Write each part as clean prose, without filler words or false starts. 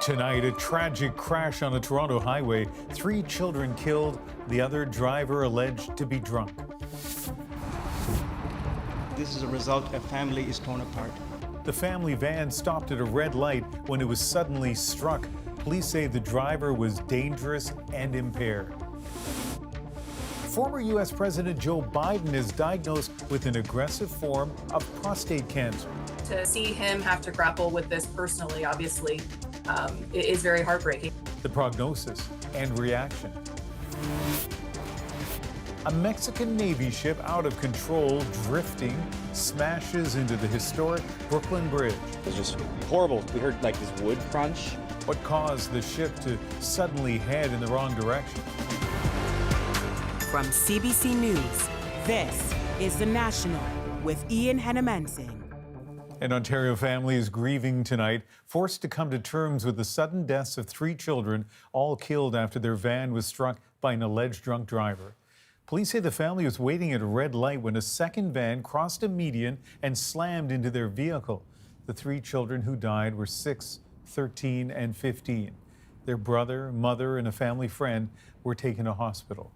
Tonight, a tragic crash on a Toronto highway. 3 children killed, the other driver alleged to be drunk. This is a result a family is torn apart. The family van stopped at a red light when it was suddenly struck. Police say the driver was dangerous and impaired. Former U.S. President Joe Biden is diagnosed with an aggressive form of prostate cancer. To see him have to grapple with this personally, obviously, it is very heartbreaking. The prognosis and reaction. A Mexican Navy ship out of control, drifting, smashes into the historic Brooklyn Bridge. It was just horrible. We heard like this wood crunch. What caused the ship to suddenly head in the wrong direction? From CBC News, this is The National with Ian Hennemanzing. An Ontario family is grieving tonight, forced to come to terms with the sudden deaths of 3 children, all killed after their van was struck by an alleged drunk driver. Police say the family was waiting at a red light when a second van crossed a median and slammed into their vehicle. The 3 children who died were 6, 13, and 15. Their brother, mother, and a family friend were taken to hospital.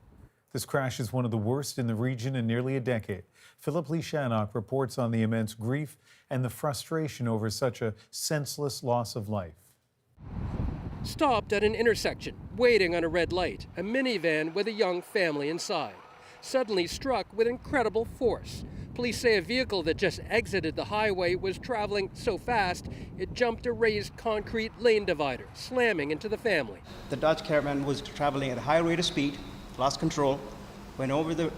This crash is one of the worst in the region in nearly a decade. Philip Lishanok reports on the immense grief and the frustration over such a senseless loss of life. Stopped at an intersection, waiting on a red light, a minivan with a young family inside. Suddenly struck with incredible force. Police say a vehicle that just exited the highway was traveling so fast it jumped a raised concrete lane divider, slamming into the family. The Dodge Caravan was traveling at a high rate of speed, lost control, went over the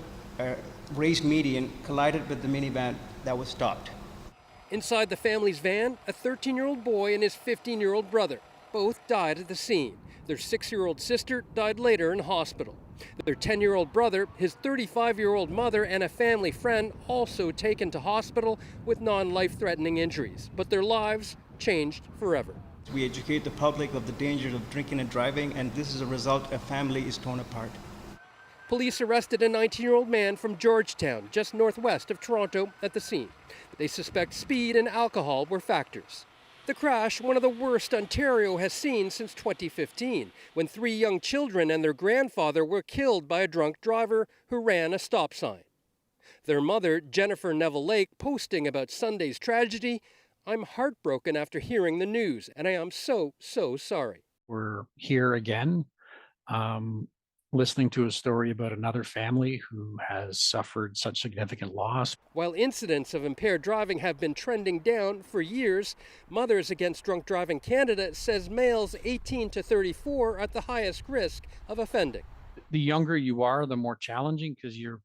raised median, collided with the minivan that was stopped. Inside the family's van, a 13-year-old boy and his 15-year-old brother. Both died at the scene. Their 6-year-old sister died later in hospital. Their 10-year-old brother, his 35-year-old mother, and a family friend also taken to hospital with non-life-threatening injuries. But their lives changed forever. We educate the public of the dangers of drinking and driving, and this is a result a family is torn apart. Police arrested a 19-year-old man from Georgetown, just northwest of Toronto, at the scene. They suspect speed and alcohol were factors. The crash, one of the worst Ontario has seen since 2015, when 3 young children and their grandfather were killed by a drunk driver who ran a stop sign. Their mother, Jennifer Neville Lake, posting about Sunday's tragedy, "I'm heartbroken after hearing the news, and I am so sorry." We're here again, listening to a story about another family who has suffered such significant loss. While incidents of impaired driving have been trending down for years, Mothers Against Drunk Driving Canada says males 18 to 34 are at the highest risk of offending. The younger you are, the more challenging, because you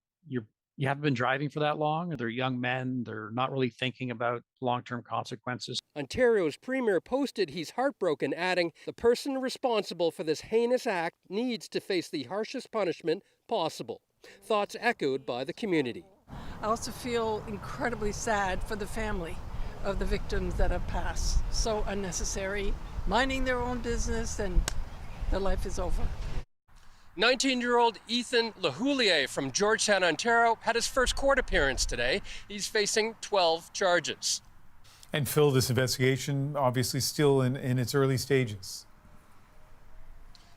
haven't been driving for that long. They're young men. They're not really thinking about long-term consequences. Ontario's premier posted he's heartbroken, adding, "The person responsible for this heinous act needs to face the harshest punishment possible." Thoughts echoed by the community. I also feel incredibly sad for the family of the victims that have passed. So unnecessary, minding their own business, and their life is over. 19-year-old Ethan Lahoulier from Georgetown, Ontario, had his first court appearance today. He's facing 12 charges. And Phil, this investigation obviously still in its early stages.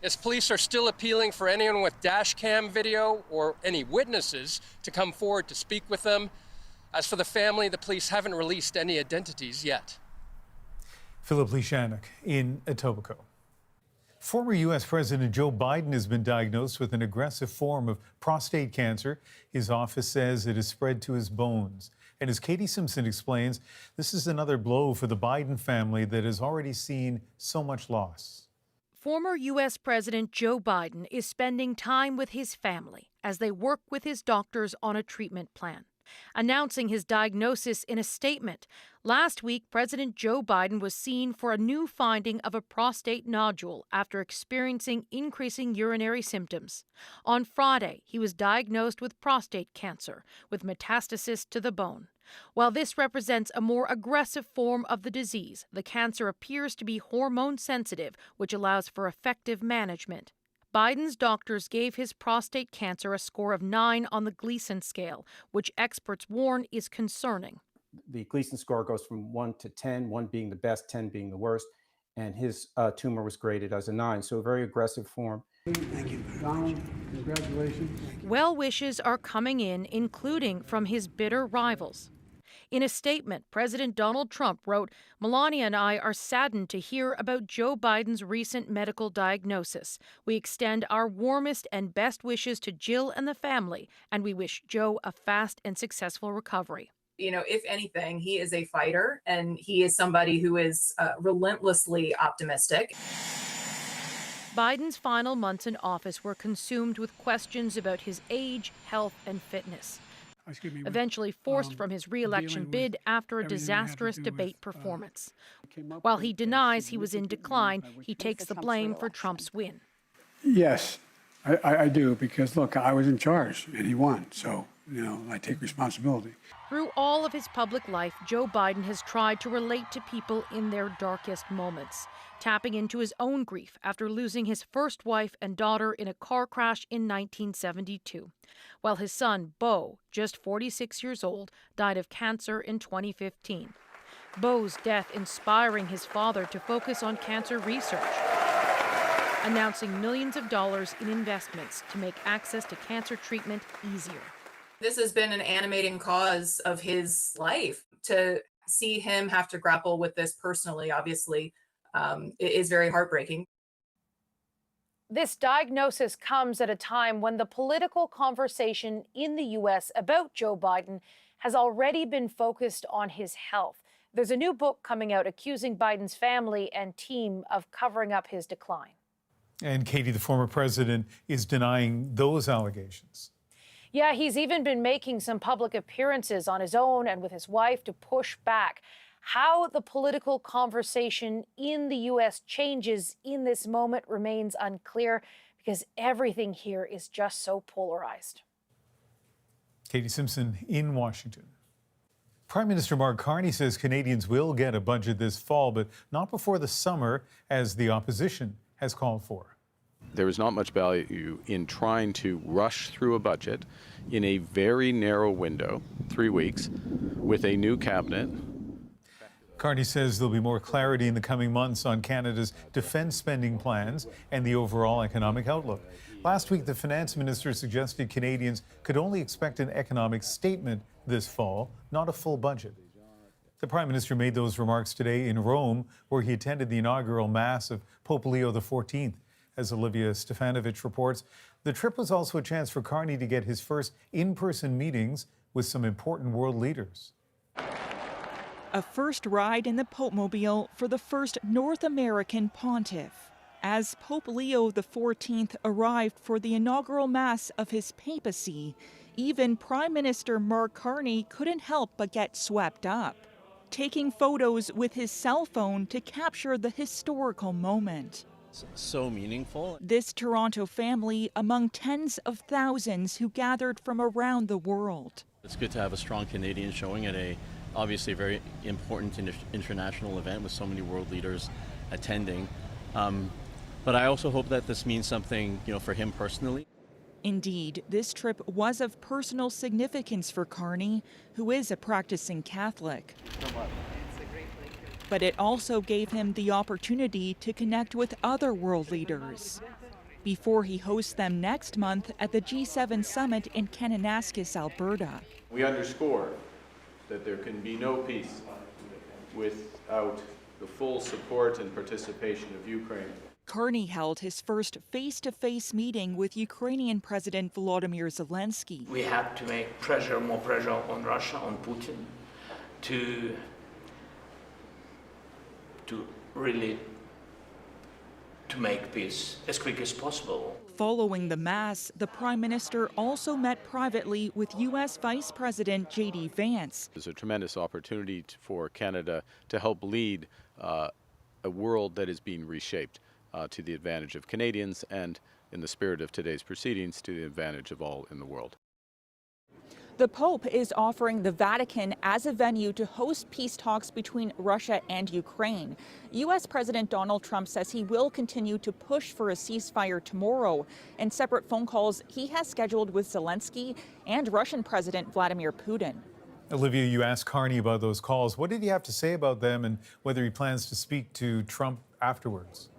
Yes, police are still appealing for anyone with dash cam video or any witnesses to come forward to speak with them. As for the family, the police haven't released any identities yet. Philip Lishanok in Etobicoke. Former U.S. President Joe Biden has been diagnosed with an aggressive form of prostate cancer. His office says it has spread to his bones. And as Katie Simpson explains, this is another blow for the Biden family that has already seen so much loss. Former U.S. President Joe Biden is spending time with his family as they work with his doctors on a treatment plan. Announcing his diagnosis in a statement, last week President Joe Biden was seen for a new finding of a prostate nodule after experiencing increasing urinary symptoms. On Friday, he was diagnosed with prostate cancer with metastasis to the bone. While this represents a more aggressive form of the disease, the cancer appears to be hormone sensitive, which allows for effective management. Biden's doctors gave his prostate cancer a score of 9 on the Gleason scale, which experts warn is concerning. The Gleason score goes from 1 to 10, 1 being the best, 10 being the worst. and his tumor was graded as a 9, so a very aggressive form. Thank you. Donald, congratulations. Well wishes are coming in, including from his bitter rivals. In a statement, President Donald Trump wrote, "Melania and I are saddened to hear about Joe Biden's recent medical diagnosis. We extend our warmest and best wishes to Jill and the family, and we wish Joe a fast and successful recovery." You know, if anything, he is a fighter and he is somebody who is relentlessly optimistic. Biden's final months in office were consumed with questions about his age, health, and fitness. Eventually forced from his re-election bid after a disastrous debate performance. While he denies he was in decline, he takes the blame for Trump's win. Yes, I do, because look, I was in charge and he won, so, I take responsibility. Through all of his public life, Joe Biden has tried to relate to people in their darkest moments, tapping into his own grief after losing his first wife and daughter in a car crash in 1972, while his son, Beau, just 46 years old, died of cancer in 2015. Beau's death inspiring his father to focus on cancer research, announcing millions of dollars in investments to make access to cancer treatment easier. This has been an animating cause of his life. To see him have to grapple with this personally, obviously, it is very heartbreaking. This diagnosis comes at a time when the political conversation in the U.S. about Joe Biden has already been focused on his health. There's a new book coming out accusing Biden's family and team of covering up his decline. And Katie, the former president, is denying those allegations. Yeah, he's even been making some public appearances on his own and with his wife to push back. How the political conversation in the U.S. changes in this moment remains unclear because everything here is just so polarized. Katie Simpson in Washington. Prime Minister Mark Carney says Canadians will get a budget this fall, but not before the summer, as the opposition has called for. There is not much value in trying to rush through a budget in a very narrow window, 3 weeks, with a new cabinet. Carney says there'll be more clarity in the coming months on Canada's defense spending plans and the overall economic outlook. Last week, the finance minister suggested Canadians could only expect an economic statement this fall, not a full budget. The Prime Minister made those remarks today in Rome, where he attended the inaugural Mass of Pope Leo XIV. As Olivia Stefanovic reports, the trip was also a chance for Carney to get his first in-person meetings with some important world leaders. A first ride in the Pope-mobile for the first North American pontiff. As Pope Leo XIV arrived for the inaugural Mass of his papacy, even Prime Minister Mark Carney couldn't help but get swept up, taking photos with his cell phone to capture the historical moment. So meaningful. This Toronto family among tens of thousands who gathered from around the world. It's good to have a strong Canadian showing at a obviously very important international event with so many world leaders attending. But I also hope that this means something, for him personally. Indeed, this trip was of personal significance for Carney, who is a practicing Catholic. But it also gave him the opportunity to connect with other world leaders before he hosts them next month at the G7 summit in Kananaskis, Alberta. We underscore that there can be no peace without the full support and participation of Ukraine. Carney held his first face-to-face meeting with Ukrainian President Volodymyr Zelenskyy. We had to make more pressure on Russia, on Putin, to really make peace as quick as possible. Following the Mass, the Prime Minister also met privately with U.S. Vice President JD Vance. There's a tremendous opportunity for Canada to help lead a world that is being reshaped to the advantage of Canadians and, in the spirit of today's proceedings, to the advantage of all in the world. The Pope is offering the Vatican as a venue to host peace talks between Russia and Ukraine. U.S. President Donald Trump says he will continue to push for a ceasefire tomorrow. In separate phone calls he has scheduled with Zelenskyy and Russian President Vladimir Putin. Olivia, you asked Carney about those calls. What did he have to say about them and whether he plans to speak to Trump afterwards?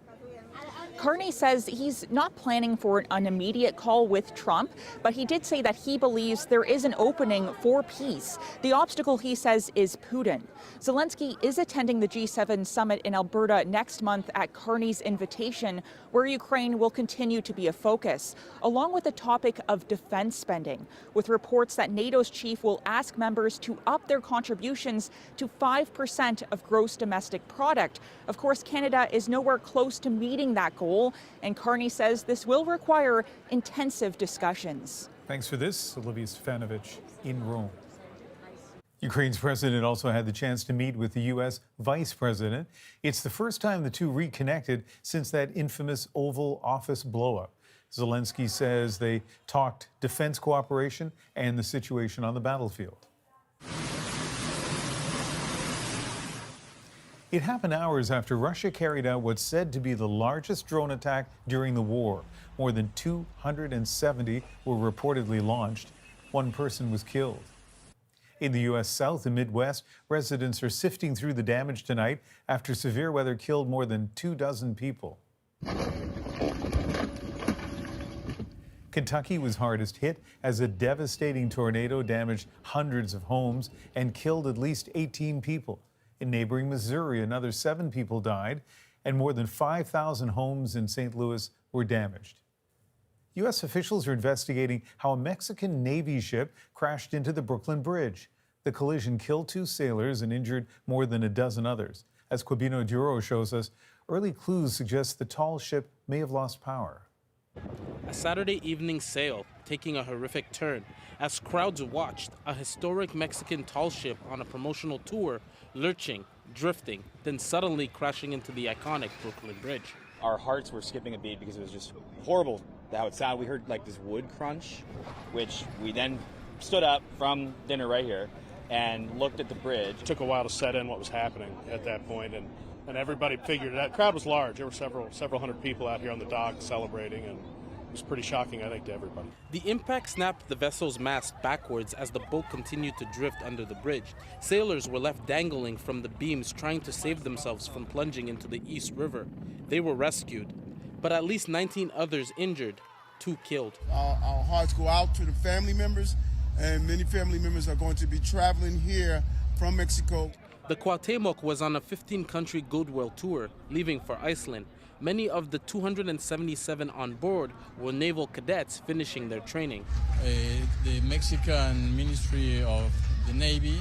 Carney says he's not planning for an immediate call with Trump, but he did say that he believes there is an opening for peace. The obstacle, he says, is Putin. Zelenskyy is attending the G7 summit in Alberta next month at Carney's invitation, where Ukraine will continue to be a focus, along with the topic of defense spending, with reports that NATO's chief will ask members to up their contributions to 5% of gross domestic product. Of course, Canada is nowhere close to meeting that goal, and Carney says this will require intensive discussions. Thanks for this, Olivia Stefanovich in Rome. Ukraine's president also had the chance to meet with the U.S. vice president. It's the first time the two reconnected since that infamous Oval Office blow-up. Zelenskyy says they talked defense cooperation and the situation on the battlefield. It happened hours after Russia carried out what's said to be the largest drone attack during the war. More than 270 were reportedly launched. One person was killed. In the U.S. South and Midwest, residents are sifting through the damage tonight after severe weather killed more than 24 people. Kentucky was hardest hit as a devastating tornado damaged hundreds of homes and killed at least 18 people. In neighboring Missouri, another 7 people died, and more than 5,000 homes in St. Louis were damaged. U.S. officials are investigating how a Mexican Navy ship crashed into the Brooklyn Bridge. The collision killed 2 sailors and injured more than a dozen others. As Quibino Duro shows us, early clues suggest the tall ship may have lost power. A Saturday evening sail taking a horrific turn as crowds watched a historic Mexican tall ship on a promotional tour lurching, drifting, then suddenly crashing into the iconic Brooklyn Bridge. Our hearts were skipping a beat because it was just horrible how it sounded. We heard like this wood crunch, which we then stood up from dinner right here and looked at the bridge. It took a while to set in what was happening at that point, and everybody figured it out. The crowd was large. There were several hundred people out here on the dock celebrating, and it was pretty shocking, I think, to everybody. The impact snapped the vessel's mast backwards as the boat continued to drift under the bridge. Sailors were left dangling from the beams, trying to save themselves from plunging into the East River. They were rescued, but at least 19 others injured, 2 killed. Our hearts go out to the family members, and many family members are going to be traveling here from Mexico. The Cuauhtémoc was on a 15-country goodwill tour, leaving for Iceland. Many of the 277 on board were naval cadets finishing their training. The Mexican Ministry of the Navy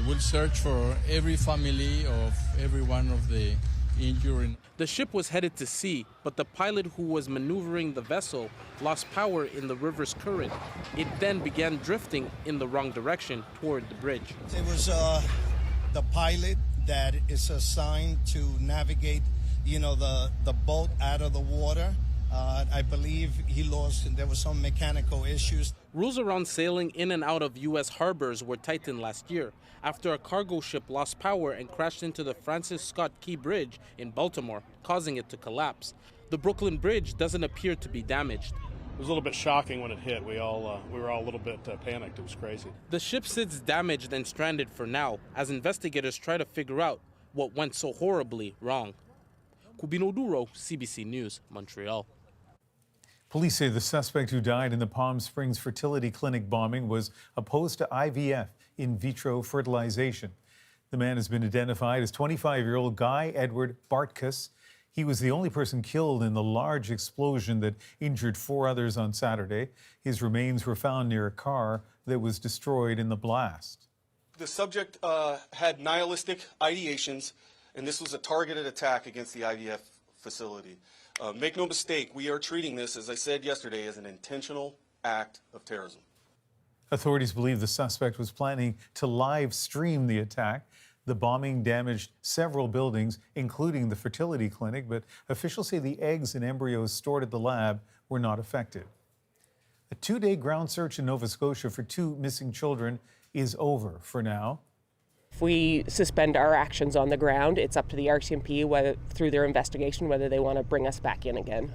will search for every family of every one of the injured. The ship was headed to sea, but the pilot who was maneuvering the vessel lost power in the river's current. It then began drifting in the wrong direction toward the bridge. It was the pilot that is assigned to navigate the boat out of the water. I believe he lost, and there were some mechanical issues. Rules around sailing in and out of U.S. harbors were tightened last year after a cargo ship lost power and crashed into the Francis Scott Key Bridge in Baltimore, causing it to collapse. The Brooklyn Bridge doesn't appear to be damaged. It was a little bit shocking when it hit. We were all a little bit panicked. It was crazy. The ship sits damaged and stranded for now as investigators try to figure out what went so horribly wrong. Quibino Duro, CBC News, Montreal. Police say the suspect who died in the Palm Springs fertility clinic bombing was opposed to IVF, in vitro fertilization. The man has been identified as 25-year-old Guy Edward Bartkus. He was the only person killed in the large explosion that injured 4 others on Saturday. His remains were found near a car that was destroyed in the blast. The subject had nihilistic ideations, and this was a targeted attack against the IVF facility. Make no mistake, we are treating this, as I said yesterday, as an intentional act of terrorism. Authorities believe the suspect was planning to live stream the attack. The bombing damaged several buildings, including the fertility clinic, but officials say the eggs and embryos stored at the lab were not affected. A 2-day ground search in Nova Scotia for 2 missing children is over for now. If we suspend our actions on the ground, it's up to the RCMP through their investigation whether they want to bring us back in again.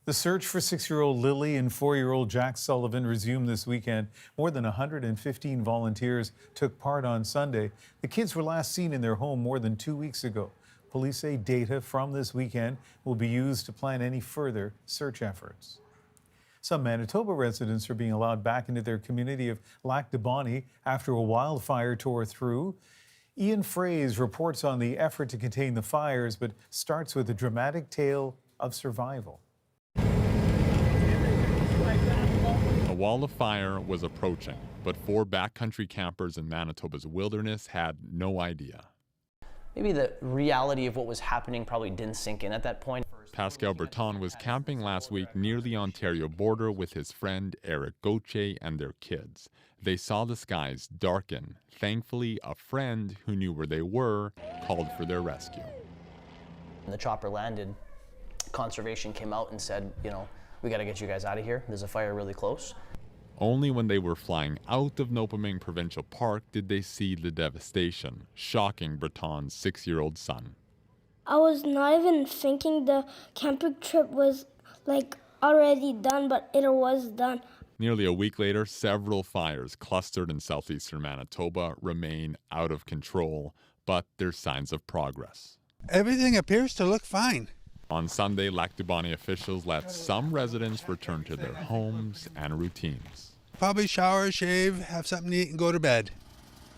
The search for 6-year-old Lily and 4-year-old Jack Sullivan resumed this weekend. More than 115 volunteers took part on Sunday. The kids were last seen in their home more than 2 weeks ago. Police say data from this weekend will be used to plan any further search efforts. Some Manitoba residents are being allowed back into their community of Lac du Bonnet after a wildfire tore through. Ian Fraze reports on the effort to contain the fires, but starts with a dramatic tale of survival. A wall of fire was approaching, but 4 backcountry campers in Manitoba's wilderness had no idea. Maybe the reality of what was happening probably didn't sink in at that point. Pascal Breton was camping last week near the Ontario border with his friend Eric Gauthier and their kids. They saw the skies darken. Thankfully, a friend who knew where they were called for their rescue. When the chopper landed, conservation came out and said, we got to get you guys out of here. There's a fire really close. Only when they were flying out of Nopaming Provincial Park did they see the devastation, shocking Breton's 6-year-old son. I was not even thinking the camping trip was already done, but it was done. Nearly a week later, several fires clustered in southeastern Manitoba remain out of control, but there's signs of progress. Everything appears to look fine. On Sunday, Lac du Bonnet officials let some residents return to their homes and routines. Probably shower, shave, have something to eat, and go to bed.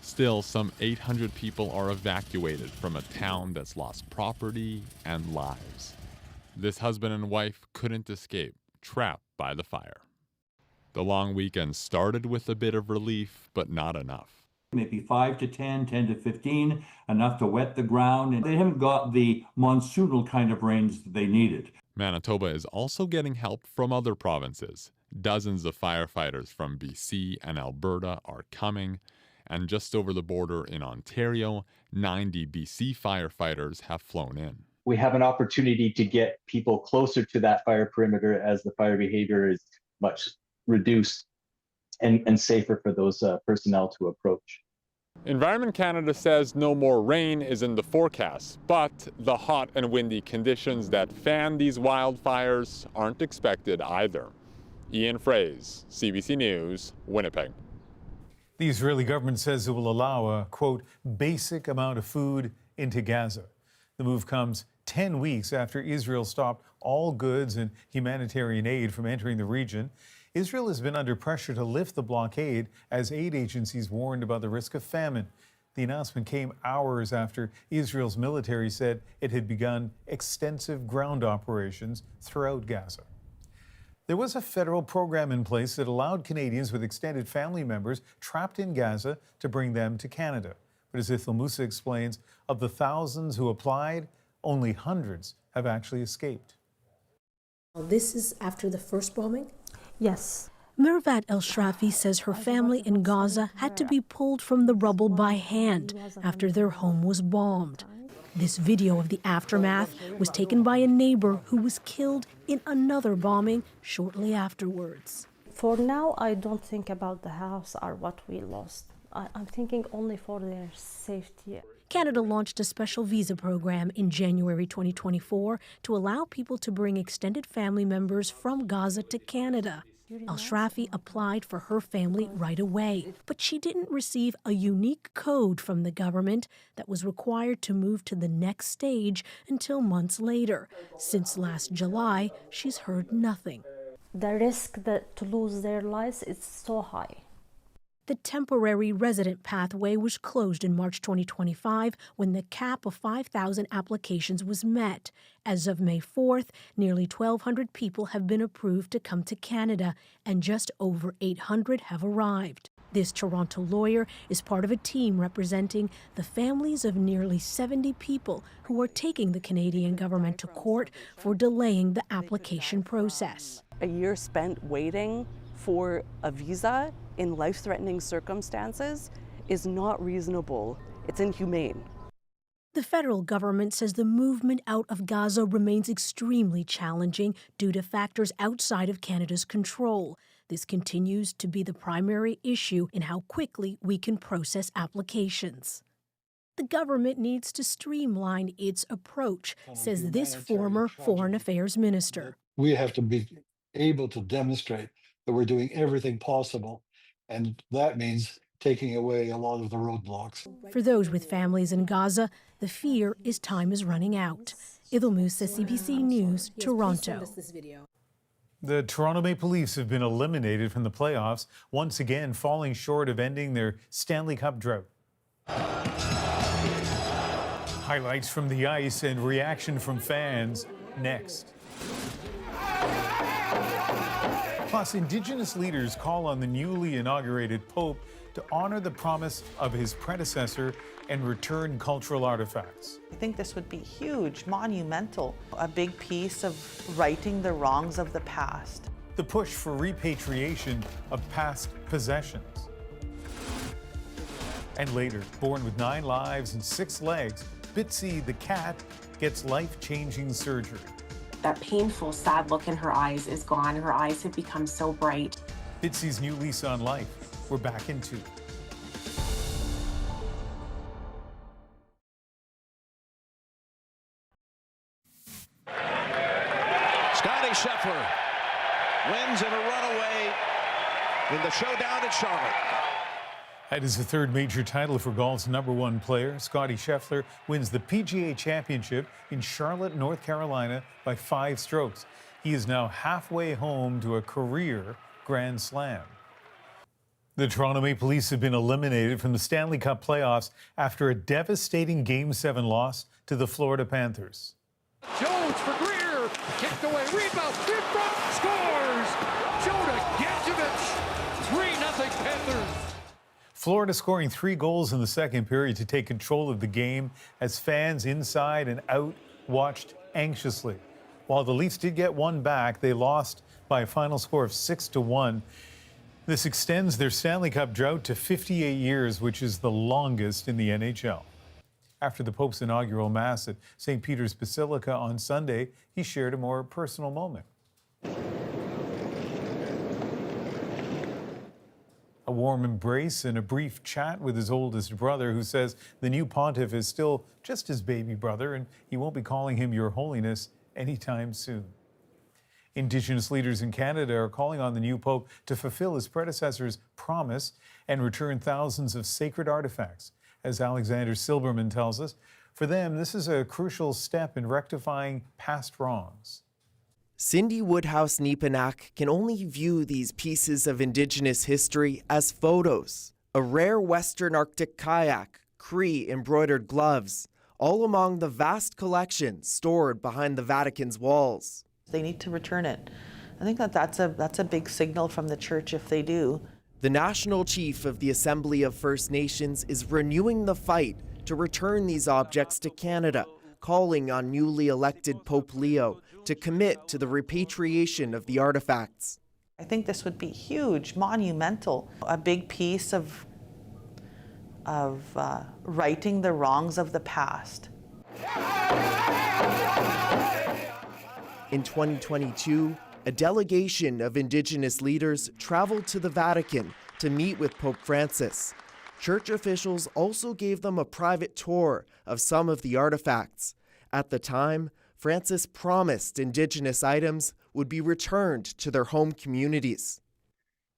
Still, some 800 people are evacuated from a town that's lost property and lives. This husband and wife couldn't escape, trapped by the fire. The long weekend started with a bit of relief, but not enough. Maybe 5 to 10, 10 to 15, enough to wet the ground, and they haven't got the monsoonal kind of rains that they needed. Manitoba is also getting help from other provinces. Dozens of firefighters from BC and Alberta are coming, and just over the border in Ontario, 90 BC firefighters have flown in. We have an opportunity to get people closer to that fire perimeter as the fire behavior is much reduced and safer for those personnel to approach. Environment Canada says no more rain is in the forecast, but the hot and windy conditions that fan these wildfires aren't expected either. Ian Fraze, CBC News, Winnipeg. The Israeli government says it will allow a, quote, basic amount of food into Gaza. The move comes 10 weeks after Israel stopped all goods and humanitarian aid from entering the region. Israel has been under pressure to lift the blockade as aid agencies warned about the risk of famine. The announcement came hours after Israel's military said it had begun extensive ground operations throughout Gaza. There was a federal program in place that allowed Canadians with extended family members trapped in Gaza to bring them to Canada. But as Ithel Musa explains, of the thousands who applied, only hundreds have actually escaped. This is after the first bombing? Yes. Mirvat El-Shrafi says her family in Gaza had to be pulled from the rubble by hand after their home was bombed. This video of the aftermath was taken by a neighbor who was killed in another bombing shortly afterwards. For now, I don't think about the house or what we lost. I'm thinking only for their safety. Canada launched a special visa program in January 2024 to allow people to bring extended family members from Gaza to Canada. El-Shrafi applied for her family right away, but she didn't receive a unique code from the government that was required to move to the next stage until months later. Since last July, she's heard nothing. The risk to lose their lives is so high. The temporary resident pathway was closed in March 2025 when the cap of 5,000 applications was met. As of May 4th, nearly 1,200 people have been approved to come to Canada, and just over 800 have arrived. This Toronto lawyer is part of a team representing the families of nearly 70 people who are taking the Canadian government to court for delaying the application process. A year spent waiting for a visa in life-threatening circumstances is not reasonable. It's inhumane. The federal government says the movement out of Gaza remains extremely challenging due to factors outside of Canada's control. This continues to be the primary issue in how quickly we can process applications. The government needs to streamline its approach, says this former Foreign Affairs Minister. we have to be able to demonstrate that we're doing everything possible. And that means taking away a lot of the roadblocks. For those with families in Gaza, the fear is time is running out. Idil Musa, CBC News, Toronto. The Toronto Maple Leafs have been eliminated from the playoffs, once again falling short of ending their Stanley Cup drought. Highlights from the ice and reaction from fans next. Plus, Indigenous leaders call on the newly inaugurated Pope to honor the promise of his predecessor and return cultural artifacts. I think this would be huge, monumental, a big piece of righting the wrongs of the past. The push for repatriation of past possessions. And later, born with 9 lives and 6 legs, Bitsy the cat gets life-changing surgery. That painful, sad look in her eyes is gone. Her eyes have become so bright. Bitsy's new lease on life. We're back in 2. Scottie Scheffler wins in a runaway in the showdown at Charlotte. That is the 3rd major title for golf's #1 player. Scottie Scheffler wins the PGA Championship in Charlotte, North Carolina by 5 strokes. He is now halfway home to a career Grand Slam. The Toronto Maple Leafs have been eliminated from the Stanley Cup playoffs after a devastating Game 7 loss to the Florida Panthers. Jones for Greer, kicked away, rebound, in front, scores! Jonah Gadjevich, 3-0 Panthers. Florida scoring 3 goals in the second period to take control of the game as fans inside and out watched anxiously. While the Leafs did get one back, they lost by a final score of 6-1. This extends their Stanley Cup drought to 58 years, which is the longest in the NHL. After the Pope's inaugural Mass at St. Peter's Basilica on Sunday, he shared a more personal moment. A warm embrace and a brief chat with his oldest brother, who says the new pontiff is still just his baby brother and he won't be calling him Your Holiness anytime soon. Indigenous leaders in Canada are calling on the new pope to fulfill his predecessor's promise and return thousands of sacred artifacts. As Alexander Silberman tells us, for them, this is a crucial step in rectifying past wrongs. Cindy Woodhouse-Nepanak can only view these pieces of Indigenous history as photos. A rare Western Arctic kayak, Cree embroidered gloves, all among the vast collection stored behind the Vatican's walls. They need to return it. I think that's a big signal from the church if they do. The national chief of the Assembly of First Nations is renewing the fight to return these objects to Canada, calling on newly elected Pope Leo to commit to the repatriation of the artifacts. I think this would be huge, monumental, a big piece of righting the wrongs of the past. In 2022, a delegation of Indigenous leaders traveled to the Vatican to meet with Pope Francis. Church officials also gave them a private tour of some of the artifacts. At the time, Francis promised Indigenous items would be returned to their home communities.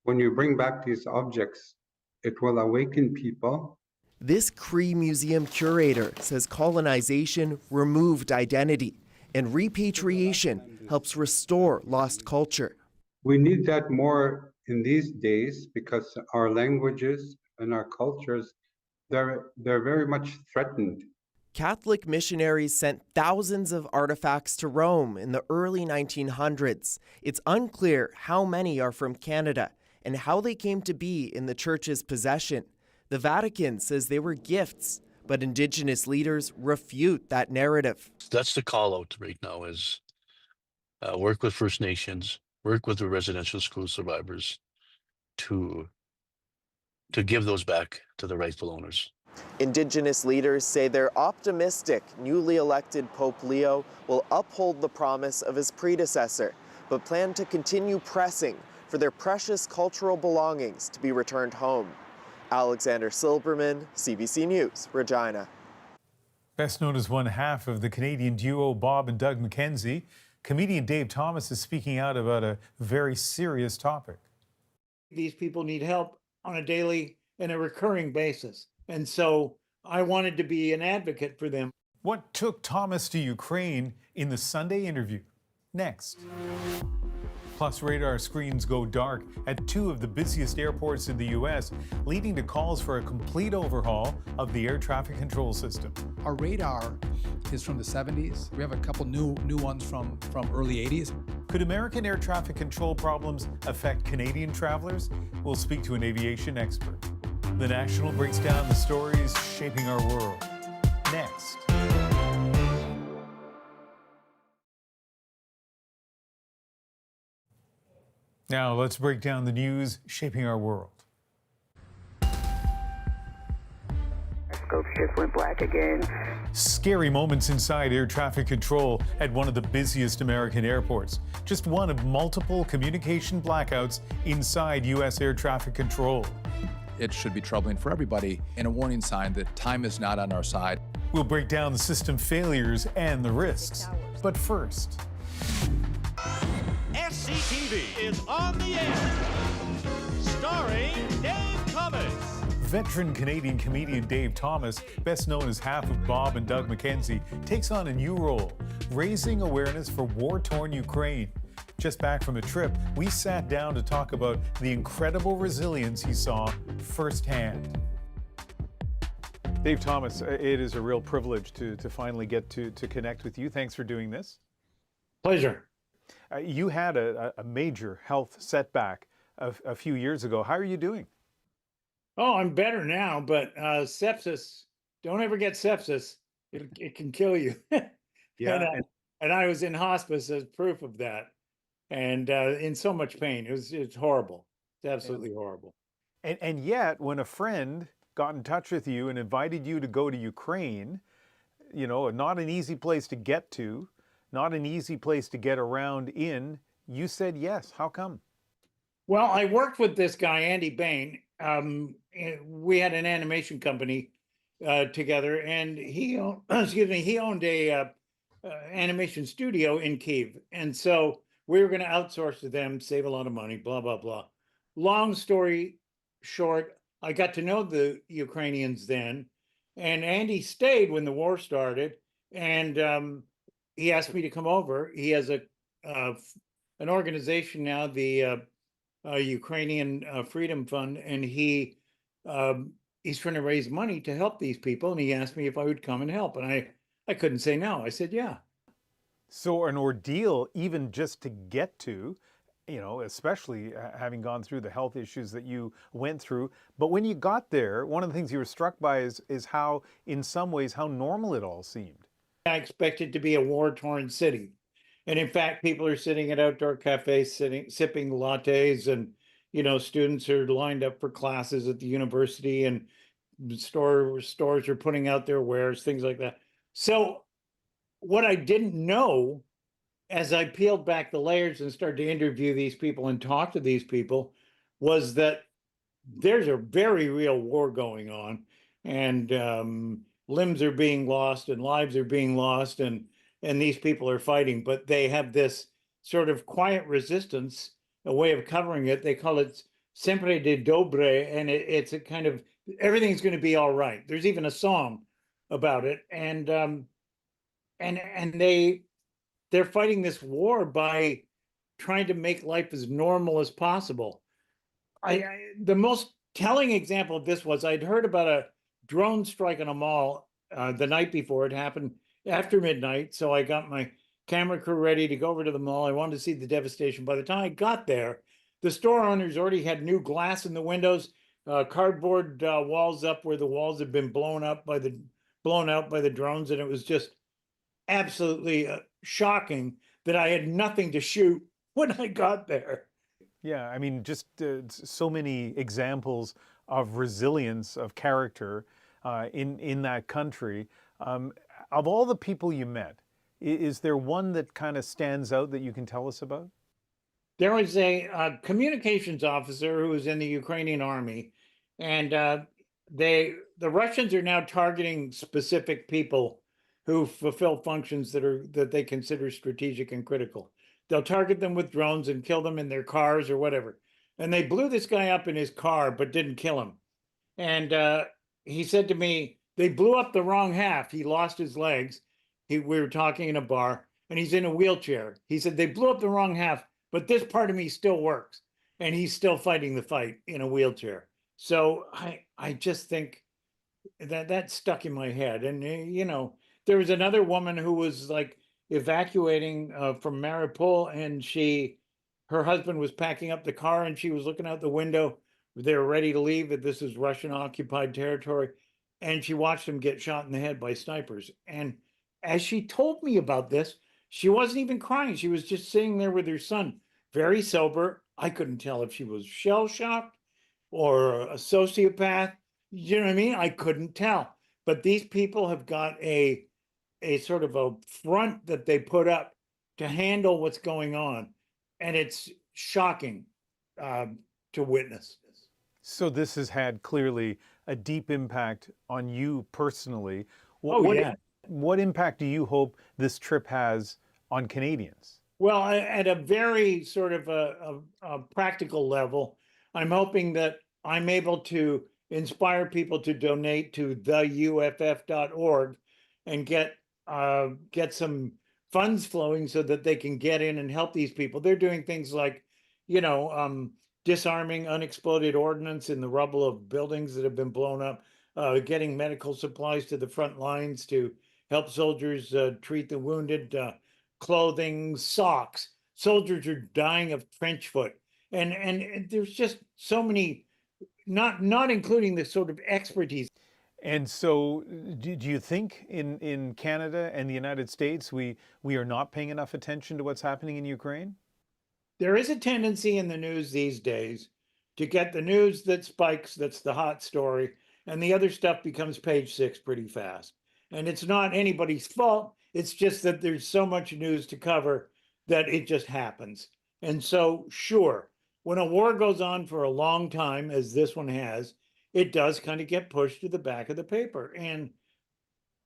When you bring back these objects, it will awaken people. This Cree museum curator says colonization removed identity, and repatriation helps restore lost culture. We need that more in these days because our languages and our cultures, they're very much threatened. Catholic missionaries sent thousands of artifacts to Rome in the early 1900s. It's unclear how many are from Canada and how they came to be in the church's possession. The Vatican says they were gifts, but Indigenous leaders refute that narrative. That's the call out right now is work with First Nations, work with the residential school survivors to give those back to the rightful owners. Indigenous leaders say they're optimistic newly elected Pope Leo will uphold the promise of his predecessor, but plan to continue pressing for their precious cultural belongings to be returned home. Alexander Silberman, CBC News, Regina. Best known as one half of the Canadian duo Bob and Doug McKenzie, Comedian Dave Thomas is speaking out about a very serious topic. These people need help on a daily and a recurring basis. And so I wanted to be an advocate for them. What took Thomas to Ukraine in the Sunday interview? Next. Plus, radar screens go dark at two of the busiest airports in the U.S., leading to calls for a complete overhaul of the air traffic control system. Our radar is from the 70s. We have a couple new ones from early 80s. Could American air traffic control problems affect Canadian travelers? We'll speak to an aviation expert. The National breaks down the stories shaping our world. Next. Now let's break down the news shaping our world. Scope shift went black again. Scary moments inside air traffic control at one of the busiest American airports. Just one of multiple communication blackouts inside U.S. air traffic control. It should be troubling for everybody and a warning sign that time is not on our side. We'll break down the system failures and the risks. But first, SCTV is on the air, starring Dave Thomas. Veteran Canadian comedian Dave Thomas, best known as half of Bob and Doug McKenzie, takes on a new role, raising awareness for war-torn Ukraine. Just back from a trip, we sat down to talk about the incredible resilience he saw firsthand. Dave Thomas, it is a real privilege to finally get to connect with you. Thanks for doing this. Pleasure. You had a major health setback a few years ago. How are you doing? Oh, I'm better now, but sepsis, don't ever get sepsis. It can kill you. Yeah. And I was in hospice as proof of that. And in so much pain. It's horrible. It's absolutely horrible. And yet, when a friend got in touch with you and invited you to go to Ukraine, you know, not an easy place to get to, not an easy place to get around in, you said yes. How come? Well, I worked with this guy, Andy Bain. We had an animation company together, and he owned a animation studio in Kyiv. And so we were going to outsource to them, save a lot of money, blah, blah, blah. Long story short, I got to know the Ukrainians then, and Andy stayed when the war started, and he asked me to come over. He has an organization now, the Ukrainian Freedom Fund, and he's trying to raise money to help these people, and he asked me if I would come and help, and I couldn't say no. I said, yeah. So an ordeal even just to get to, you know, especially having gone through the health issues that you went through. But when you got there, one of the things you were struck by is how, in some ways, how normal it all seemed. I expected to be a war-torn city. And in fact, people are sitting at outdoor cafes, sipping lattes, and, you know, students are lined up for classes at the university, and stores are putting out their wares, things like that. So what I didn't know, as I peeled back the layers and started to interview these people and talk to these people, was that there's a very real war going on, and limbs are being lost and lives are being lost, and these people are fighting, but they have this sort of quiet resistance, a way of covering it. They call it sempre de dobre, and it's a kind of, everything's going to be all right. There's even a song about it, and they're fighting this war by trying to make life as normal as possible. The most telling example of this was I'd heard about a drone strike on a mall the night before. It happened after midnight, so I got my camera crew ready to go over to the mall. I wanted to see the devastation. By the time I got there, the store owners already had new glass in the windows, cardboard walls up where the walls had been blown out by the drones, and it was just absolutely shocking that I had nothing to shoot when I got there. Yeah, I mean, just so many examples of resilience, of character in that country. Of all the people you met, is there one that kind of stands out that you can tell us about? There was a communications officer who was in the Ukrainian army, and the Russians are now targeting specific people who fulfill functions that they consider strategic and critical. They'll target them with drones and kill them in their cars or whatever. And they blew this guy up in his car, but didn't kill him. And he said to me, they blew up the wrong half. He lost his legs. We were talking in a bar, and he's in a wheelchair. He said, they blew up the wrong half, but this part of me still works. And he's still fighting the fight in a wheelchair. So I just think that stuck in my head. And, you know, there was another woman who was like evacuating from Mariupol, and her husband was packing up the car, and she was looking out the window. They were ready to leave, that this is Russian occupied territory. And she watched him get shot in the head by snipers. And as she told me about this, she wasn't even crying. She was just sitting there with her son, very sober. I couldn't tell if she was shell-shocked or a sociopath. You know what I mean? I couldn't tell. But these people have got a sort of a front that they put up to handle what's going on. And it's shocking to witness. So this has had clearly a deep impact on you personally. What impact do you hope this trip has on Canadians? Well, at a very sort of a practical level, I'm hoping that I'm able to inspire people to donate to theuff.org and get some funds flowing so that they can get in and help these people. They're doing things like, you know, disarming unexploded ordnance in the rubble of buildings that have been blown up, getting medical supplies to the front lines to help soldiers treat the wounded, clothing, socks. Soldiers are dying of trench foot. And there's just so many, not including the sort of expertise. And so do you think in Canada and the United States, we are not paying enough attention to what's happening in Ukraine? There is a tendency in the news these days to get the news that spikes, that's the hot story, and the other stuff becomes page 6 pretty fast. And it's not anybody's fault. It's just that there's so much news to cover that it just happens. And so, sure, when a war goes on for a long time, as this one has, it does kind of get pushed to the back of the paper. And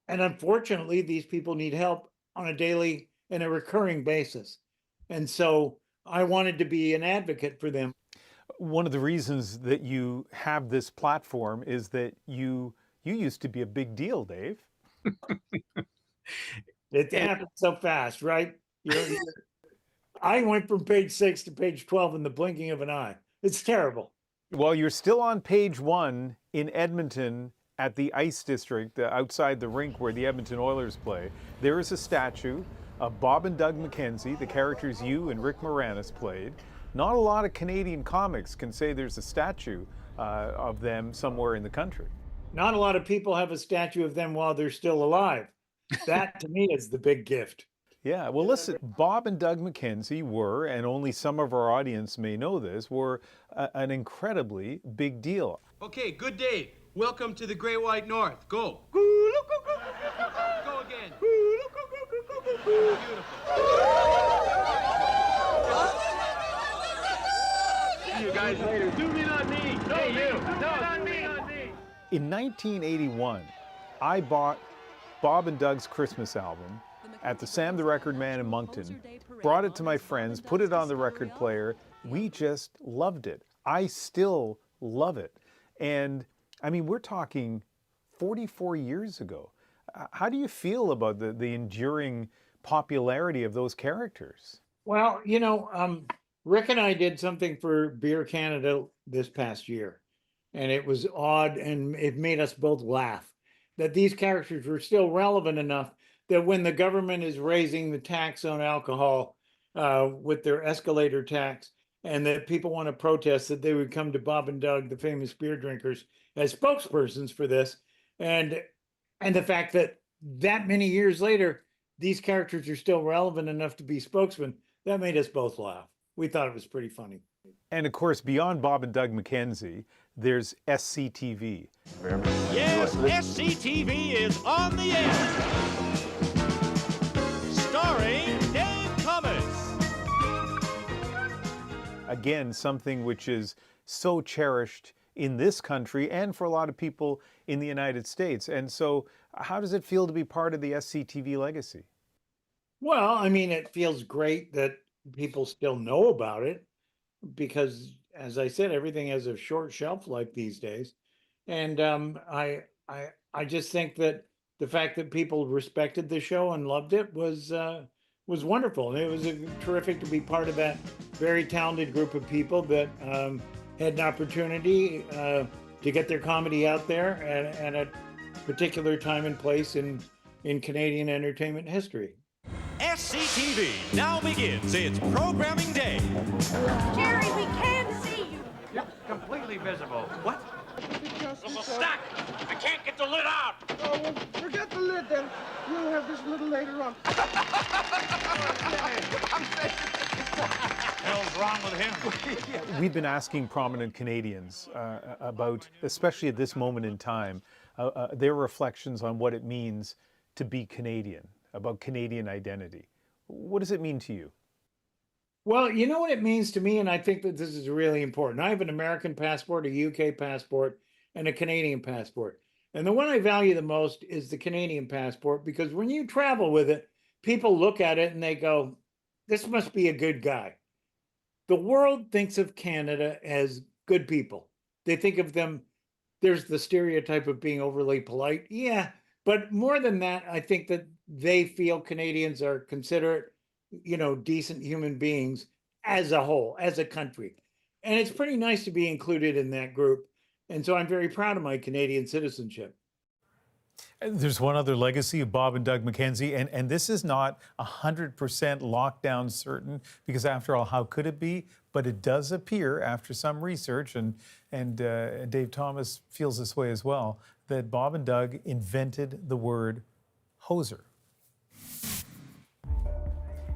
unfortunately, these people need help on a daily and a recurring basis. And so I wanted to be an advocate for them. One of the reasons that you have this platform is that you used to be a big deal, Dave. It happened so fast, right? I went from page 6 to page 12 in the blinking of an eye. It's terrible. Well, you're still on page 1 in Edmonton at the Ice District, outside the rink where the Edmonton Oilers play. There is a statue of Bob and Doug McKenzie, the characters you and Rick Moranis played. Not a lot of Canadian comics can say there's a statue of them somewhere in the country. Not a lot of people have a statue of them while they're still alive. That, to me, is the big gift. Yeah, well, listen, Bob and Doug McKenzie were, and only some of our audience may know this, were an incredibly big deal. Okay, good day. Welcome to the Great White North. Go. Go again. Beautiful. See you guys later. Zoom in on me. No, you. No, on me. In 1981, I bought Bob and Doug's Christmas album at the Sam the Record Man in Moncton, brought it to my friends, put it on the record player. We just loved it. I still love it. And I mean, we're talking 44 years ago. How do you feel about the enduring popularity of those characters? Well, you know, Rick and I did something for Beer Canada this past year, and it was odd, and it made us both laugh that these characters were still relevant enough that when the government is raising the tax on alcohol with their escalator tax, and that people want to protest, that they would come to Bob and Doug, the famous beer drinkers, as spokespersons for this. And the fact that many years later, these characters are still relevant enough to be spokesmen, that made us both laugh. We thought it was pretty funny. And of course, beyond Bob and Doug McKenzie, there's SCTV. Yes, SCTV is on the air. Starring Dave Thomas. Again, something which is so cherished in this country and for a lot of people in the United States. And so How does it feel to be part of the SCTV legacy? Well, I mean, it feels great that people still know about it because, as I said, everything has a short shelf life these days. And I just think that the fact that people respected the show and loved it was wonderful. And it was terrific to be part of that very talented group of people that had an opportunity to get their comedy out there at a particular time and place in Canadian entertainment history. SCTV now begins its programming day. Jerry, we can't see you. You're completely visible. What? Stuck. I can't get the lid out. Oh, well, forget the lid then. We'll have this a little later on. Hell's wrong with him? We've been asking prominent Canadians about, especially at this moment in time, their reflections on what it means to be Canadian, about Canadian identity. What does it mean to you? Well, you know what it means to me, and I think that this is really important. I have an American passport, a UK passport, and a Canadian passport. And the one I value the most is the Canadian passport, because when you travel with it, people look at it and they go, this must be a good guy. The world thinks of Canada as good people. They think of them, there's the stereotype of being overly polite. Yeah, but more than that, I think that they feel Canadians are considerate, decent human beings as a whole, as a country. And it's pretty nice to be included in that group. And so I'm very proud of my Canadian citizenship. There's one other legacy of Bob and Doug McKenzie, and this is not 100% lockdown certain, because after all, how could it be? But it does appear, after some research, and Dave Thomas feels this way as well, that Bob and Doug invented the word hoser.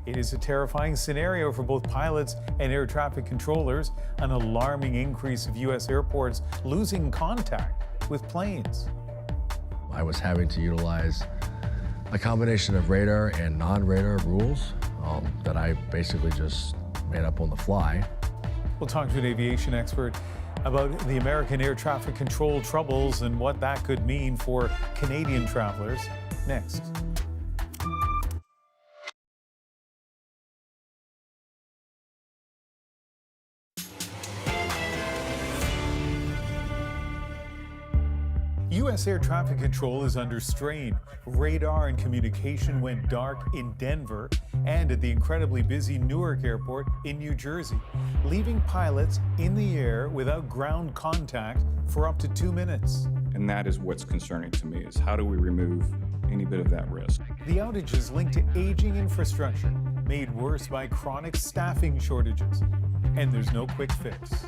It is a terrifying scenario for both pilots and air traffic controllers, an alarming increase of U.S. airports losing contact with planes. I was having to utilize a combination of radar and non-radar rules that I basically just made up on the fly. We'll talk to an aviation expert about the American air traffic control troubles and what that could mean for Canadian travelers next. U.S. air traffic control is under strain. Radar and communication went dark in Denver and at the incredibly busy Newark Airport in New Jersey, leaving pilots in the air without ground contact for up to 2 minutes. And that is what's concerning to me, is how do we remove any bit of that risk? The outage is linked to aging infrastructure, made worse by chronic staffing shortages. And there's no quick fix.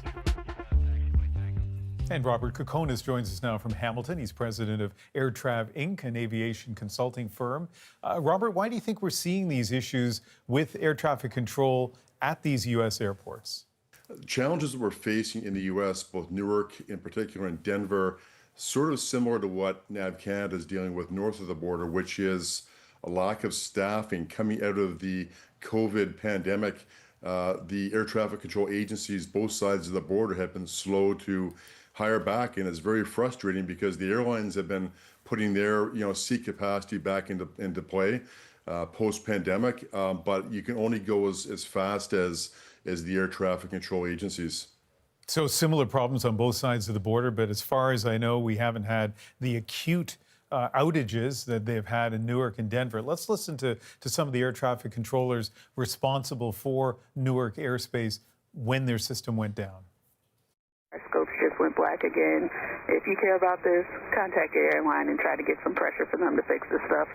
And Robert Kokonis joins us now from Hamilton. He's president of AirTrav Inc., an aviation consulting firm. Robert, why do you think we're seeing these issues with air traffic control at these U.S. airports? Challenges that we're facing in the U.S., both Newark in particular and Denver, sort of similar to what NAV Canada is dealing with north of the border, which is a lack of staffing coming out of the COVID pandemic. The air traffic control agencies, both sides of the border, have been slow to hire back, and it's very frustrating because the airlines have been putting their seat capacity back into play post-pandemic, but you can only go as fast as the air traffic control agencies. So similar problems on both sides of the border, but as far as I know, we haven't had the acute outages that they've had in Newark and Denver. Let's listen to some of the air traffic controllers responsible for Newark airspace when their system went down. Our scopes just went black again. If you care about this, contact your airline and try to get some pressure for them to fix this stuff.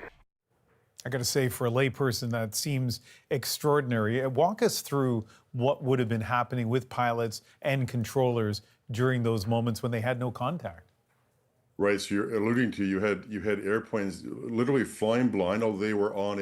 I got to say, for a layperson, that seems extraordinary. Walk us through what would have been happening with pilots and controllers during those moments when they had no contact. Right, so you're alluding to you had airplanes literally flying blind, although they were on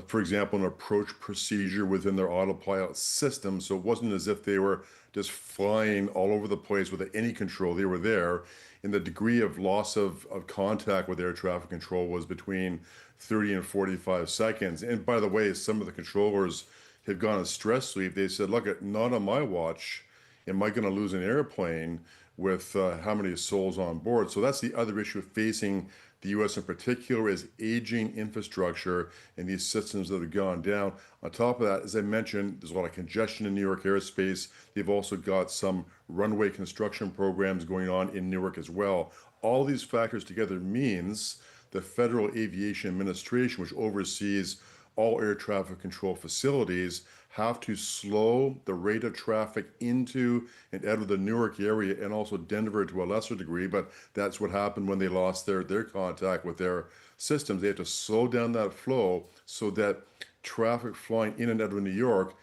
for example, an approach procedure within their autopilot system. So it wasn't as if they were just flying all over the place without any control. They were there, and the degree of loss of contact with air traffic control was between 30 and 45 seconds. And by the way, some of the controllers have gone on stress leave. They said, look, not on my watch am I going to lose an airplane with how many souls on board. So that's the other issue facing the U.S. in particular is aging infrastructure and these systems that have gone down. On top of that, as I mentioned, there's a lot of congestion in New York airspace. They've also got some runway construction programs going on in Newark as well. All these factors together means the Federal Aviation Administration, which oversees all air traffic control facilities, have to slow the rate of traffic into and out of the Newark area, and also Denver to a lesser degree, but that's what happened when they lost their contact with their systems. They have to slow down that flow so that traffic flying in and out of New York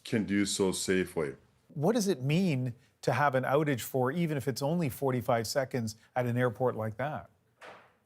can do so safely. What does it mean to have an outage for, even if it's only 45 seconds at an airport like that?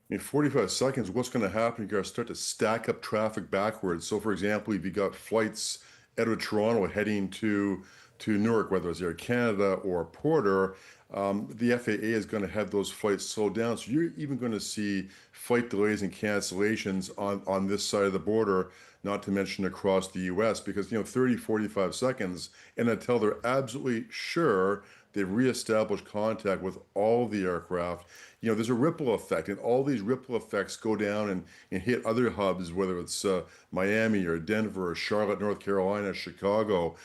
In 45 seconds, what's going to happen? You're going to start to stack up traffic backwards. So, for example, if you got flights out of Toronto heading to Newark, whether it's Air Canada or Porter, the FAA is going to have those flights slow down. So you're even going to see flight delays and cancellations on this side of the border, not to mention across the U.S., because, 30, 45 seconds, and until they're absolutely sure they've reestablished contact with all the aircraft, there's a ripple effect, and all these ripple effects go down and hit other hubs, whether it's Miami or Denver or Charlotte, North Carolina, Chicago,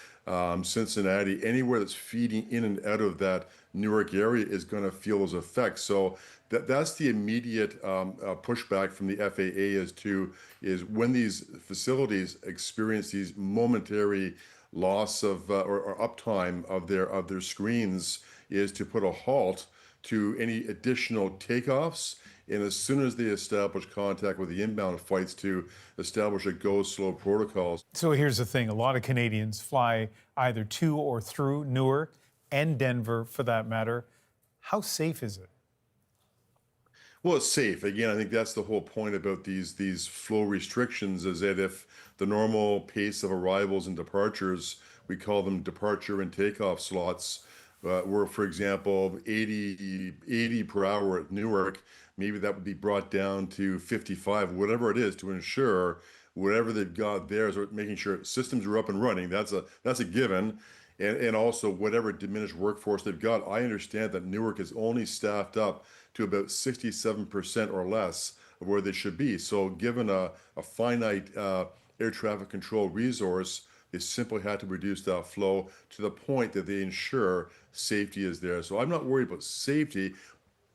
Cincinnati, anywhere that's feeding in and out of that Newark area is going to feel those effects. So that's the immediate pushback from the FAA is when these facilities experience these momentary loss of or uptime of their screens, is to put a halt to any additional takeoffs, and as soon as they establish contact with the inbound flights, to establish a go slow protocol. So here's the thing, a lot of Canadians fly either to or through Newark and Denver for that matter. How safe is it? Well, it's safe. Again, I think that's the whole point about these flow restrictions, is that if the normal pace of arrivals and departures, we call them departure and takeoff slots, were, for example, 80 per hour at Newark, maybe that would be brought down to 55, whatever it is, to ensure whatever they've got there is making sure systems are up and running. That's a given. And also whatever diminished workforce they've got. I understand that Newark is only staffed up to about 67% or less of where they should be. So given a finite air traffic control resource, they simply had to reduce that flow to the point that they ensure safety is there. So I'm not worried about safety,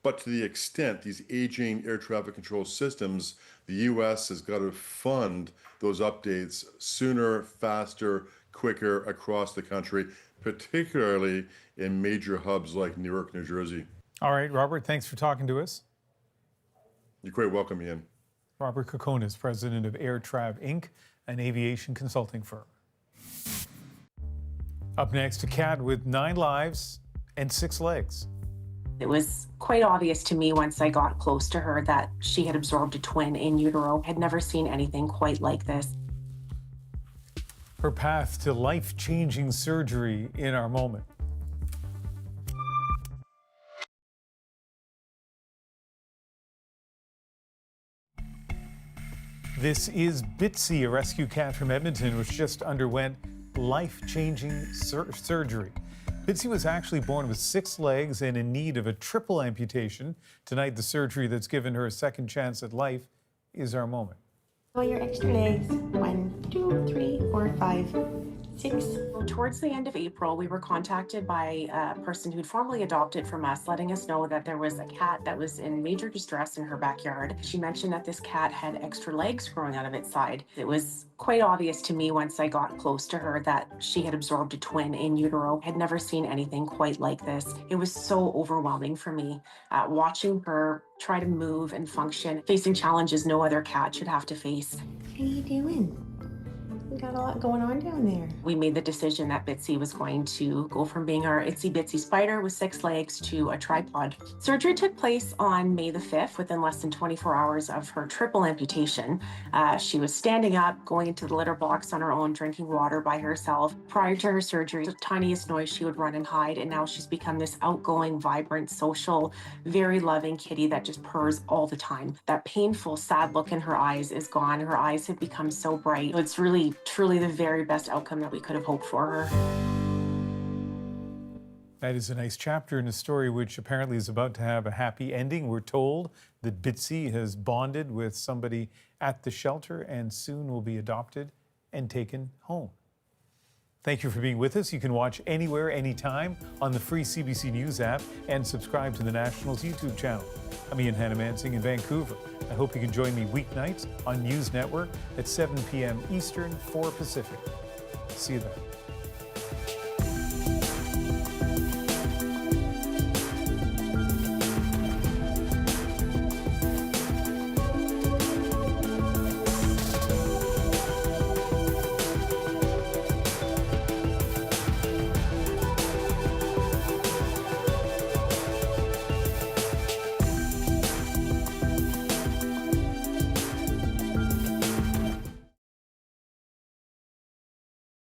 but to the extent these aging air traffic control systems, the U.S. has got to fund those updates sooner, faster, quicker across the country, particularly in major hubs like Newark, New Jersey. All right, Robert, thanks for talking to us. You're quite welcome, Ian. Robert Kokonis, president of AirTrav Inc., an aviation consulting firm. Up next, a cat with 9 lives and 6 legs. It was quite obvious to me once I got close to her that she had absorbed a twin in utero. I'd never seen anything quite like this. Her path to life-changing surgery in our moment. This is Bitsy, a rescue cat from Edmonton, which just underwent life-changing surgery. Bitsy was actually born with 6 legs and in need of a triple amputation. Tonight, the surgery that's given her a second chance at life is our moment. All your extra legs. 1, 2, 3, 4, 5, 6. Towards the end of April, we were contacted by a person who'd formerly adopted from us, letting us know that there was a cat that was in major distress in her backyard. She mentioned that this cat had extra legs growing out of its side. It was quite obvious to me once I got close to her that she had absorbed a twin in utero. I'd never seen anything quite like this. It was so overwhelming for me, watching her try to move and function, facing challenges no other cat should have to face. How you doing? We got a lot going on down there. We made the decision that Bitsy was going to go from being our itsy bitsy spider with 6 legs to a tripod. Surgery took place on May the 5th, within less than 24 hours of her triple amputation. She was standing up, going into the litter box on her own, drinking water by herself. Prior to her surgery, the tiniest noise she would run and hide, and now she's become this outgoing, vibrant, social, very loving kitty that just purrs all the time. That painful, sad look in her eyes is gone. Her eyes have become so bright. It's really truly the very best outcome that we could have hoped for her. That is a nice chapter in a story which apparently is about to have a happy ending. We're told that Bitsy has bonded with somebody at the shelter and soon will be adopted and taken home. Thank you for being with us. You can watch anywhere, anytime on the free CBC News app and subscribe to the National's YouTube channel. I'm Ian Hannah-Mansing in Vancouver. I hope you can join me weeknights on News Network at 7 p.m. Eastern, 4 Pacific. See you then.